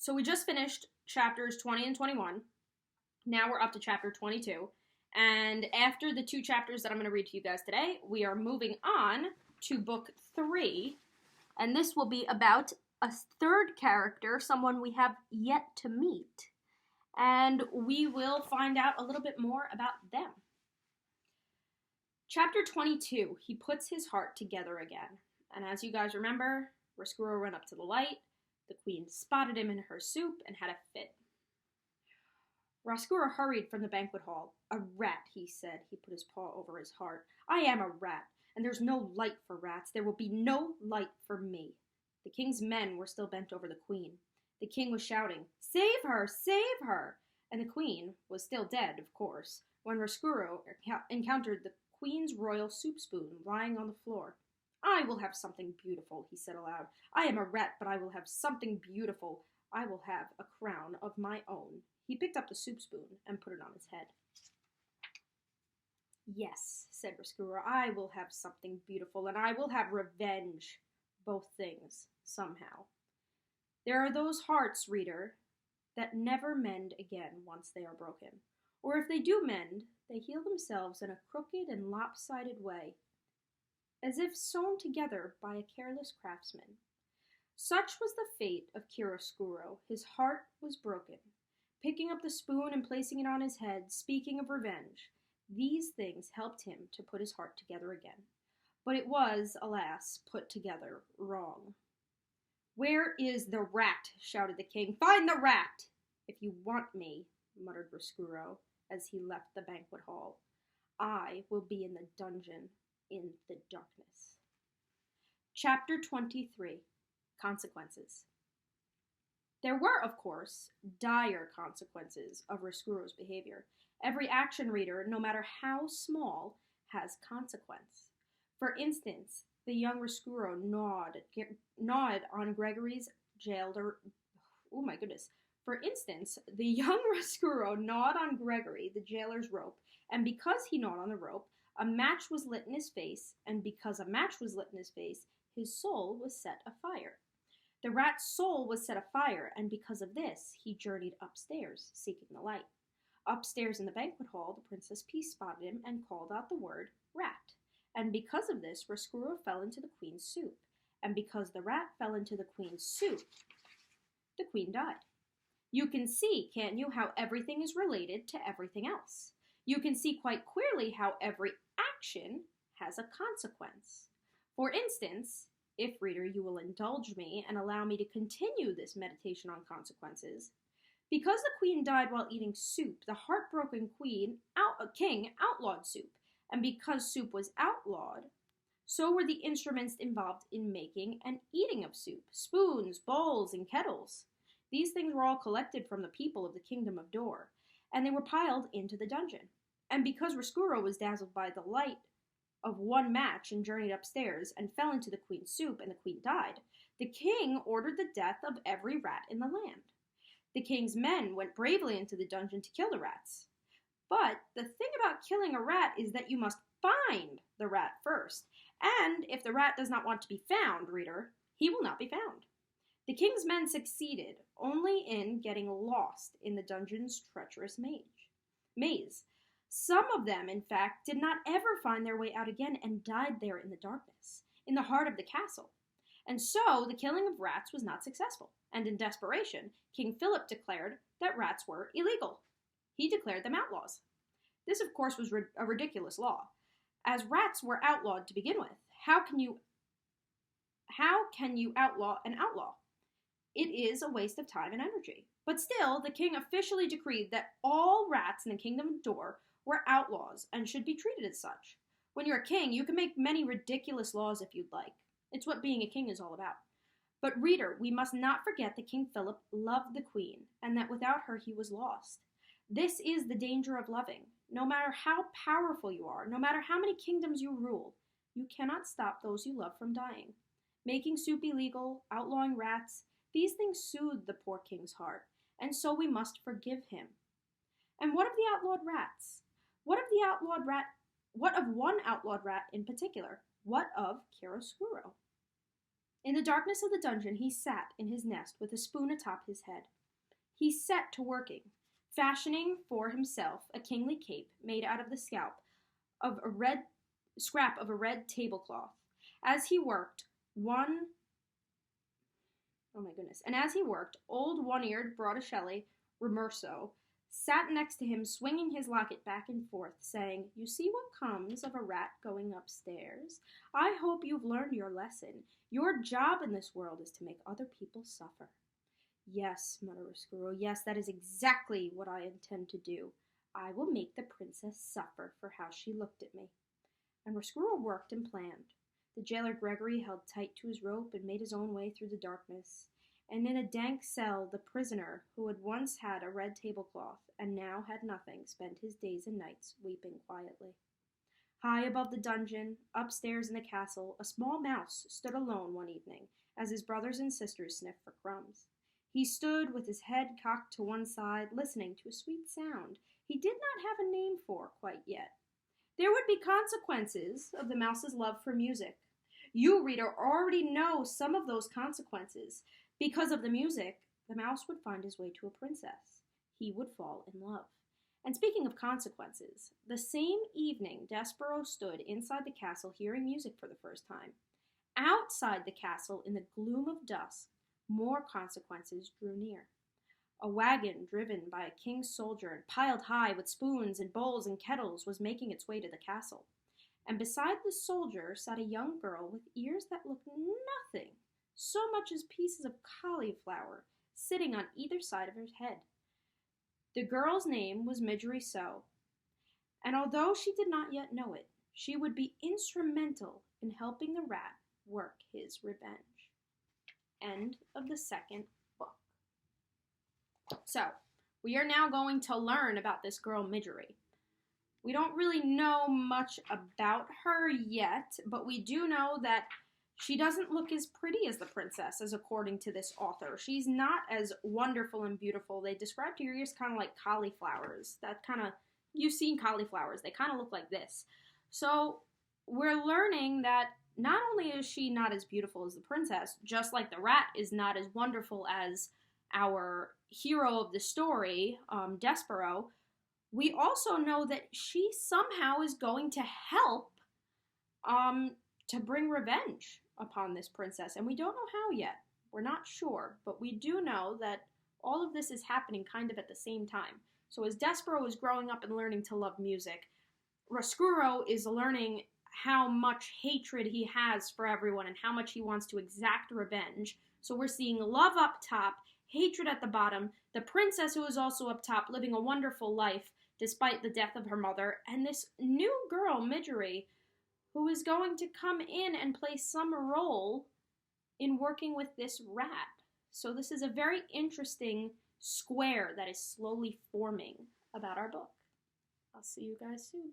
So we just finished chapters 20 and 21. Now we're up to chapter 22. And after the two chapters that I'm going to read to you guys today, we are moving on to book 3. And this will be about a third character, someone we have yet to meet. And we will find out a little bit more about them. Chapter 22, he puts his heart together again. And as you guys remember, Roscuro ran up to the light. The queen spotted him in her soup and had a fit. Roscuro hurried from the banquet hall. "A rat," he said. He put his paw over his heart. "I am a rat, and there's no light for rats. There will be no light for me." The king's men were still bent over the queen. The king was shouting, "Save her! Save her!" And the queen was still dead, of course, when Roscuro encountered the queen's royal soup spoon lying on the floor. "I will have something beautiful," he said aloud. "I am a rat, but I will have something beautiful. I will have a crown of my own." He picked up the soup spoon and put it on his head. "Yes," said Roscuro, "I will have something beautiful, and I will have revenge. Both things, somehow. There are those hearts, reader, that never mend again once they are broken. Or if they do mend, they heal themselves in a crooked and lopsided way, as if sewn together by a careless craftsman. Such was the fate of Chiaroscuro. His heart was broken. Picking up the spoon and placing it on his head, speaking of revenge, these things helped him to put his heart together again. But it was, alas, put together wrong. "Where is the rat?" shouted the king. "Find the rat!" "If you want me," muttered Roscuro as he left the banquet hall, "I will be in the dungeon in the darkness." Chapter 23. Consequences. There were, of course, dire consequences of Roscuro's behavior. Every action, reader, no matter how small, has consequence. For instance, the young Roscuro gnawed on Gregory's jailer. Oh my goodness. For instance, the young Roscuro gnawed on Gregory, the jailer's rope, and because he gnawed on the rope, a match was lit in his face, and because a match was lit in his face, his soul was set afire. The rat's soul was set afire, and because of this, he journeyed upstairs, seeking the light. Upstairs in the banquet hall, the Princess Peace spotted him and called out the word, "rat." And because of this, Roscuro fell into the queen's soup. And because the rat fell into the queen's soup, the queen died. You can see, can't you, how everything is related to everything else. You can see quite clearly how every action has a consequence. For instance, if, reader, you will indulge me and allow me to continue this meditation on consequences, because the queen died while eating soup, the heartbroken king outlawed soup, and because soup was outlawed, so were the instruments involved in making and eating of soup, spoons, bowls, and kettles. These things were all collected from the people of the kingdom of Dor, and they were piled into the dungeon. And because Roscuro was dazzled by the light of one match and journeyed upstairs and fell into the queen's soup and the queen died, the king ordered the death of every rat in the land. The king's men went bravely into the dungeon to kill the rats. But the thing about killing a rat is that you must find the rat first, and if the rat does not want to be found, reader, he will not be found. The king's men succeeded only in getting lost in the dungeon's treacherous maze. Some of them, in fact, did not ever find their way out again and died there in the darkness, in the heart of the castle. And so the killing of rats was not successful, and in desperation, King Philip declared that rats were illegal. He declared them outlaws. This, of course, was a ridiculous law. As rats were outlawed to begin with, how can you outlaw an outlaw? It is a waste of time and energy. But still, the king officially decreed that all rats in the kingdom of Dor were outlaws and should be treated as such. When you're a king, you can make many ridiculous laws if you'd like. It's what being a king is all about. But reader, we must not forget that King Philip loved the queen, and that without her he was lost. This is the danger of loving. No matter how powerful you are, no matter how many kingdoms you rule, you cannot stop those you love from dying. Making soup illegal, outlawing rats, these things soothed the poor king's heart, and so we must forgive him. And what of the outlawed rats? What of one outlawed rat in particular? What of Chiaroscuro? In the darkness of the dungeon he sat in his nest with a spoon atop his head. He set to working, fashioning for himself a kingly cape made out of the scrap of a red tablecloth. As he worked, one oh my goodness, and as he worked, old one-eared Botticelli Remerso sat next to him, swinging his locket back and forth, saying, "You see what comes of a rat going upstairs? I hope you've learned your lesson. Your job in this world is to make other people suffer." "Yes," muttered Roscuro, "yes, that is exactly what I intend to do. I will make the princess suffer for how she looked at me." And Roscuro worked and planned. The jailer Gregory held tight to his rope and made his own way through the darkness. And in a dank cell, the prisoner, who had once had a red tablecloth and now had nothing, spent his days and nights weeping quietly. High above the dungeon, upstairs in the castle, a small mouse stood alone one evening as his brothers and sisters sniffed for crumbs. He stood with his head cocked to one side, listening to a sweet sound he did not have a name for quite yet. There would be consequences of the mouse's love for music. You, reader, already know some of those consequences. Because of the music, the mouse would find his way to a princess. He would fall in love. And speaking of consequences, the same evening Despero stood inside the castle hearing music for the first time. Outside the castle, in the gloom of dusk, more consequences drew near. A wagon driven by a king's soldier and piled high with spoons and bowls and kettles was making its way to the castle. And beside the soldier sat a young girl with ears that looked nothing so much as pieces of cauliflower sitting on either side of her head. The girl's name was Midgery So, and although she did not yet know it, she would be instrumental in helping the rat work his revenge. End of the second book. So, we are now going to learn about this girl Midgery. We don't really know much about her yet, but we do know that she doesn't look as pretty as the princess, as according to this author. She's not as wonderful and beautiful. They described her ears kind of like cauliflowers. You've seen cauliflowers. They kind of look like this. So we're learning that not only is she not as beautiful as the princess, just like the rat is not as wonderful as our hero of the story, Despero, we also know that she somehow is going to help to bring revenge upon this princess. And we don't know how yet. We're not sure. But we do know that all of this is happening kind of at the same time. So as Despero is growing up and learning to love music, Roscuro is learning how much hatred he has for everyone and how much he wants to exact revenge. So we're seeing love up top, hatred at the bottom, the princess who is also up top living a wonderful life despite the death of her mother, and this new girl, Midgery, who is going to come in and play some role in working with this rat. So this is a very interesting square that is slowly forming about our book. I'll see you guys soon.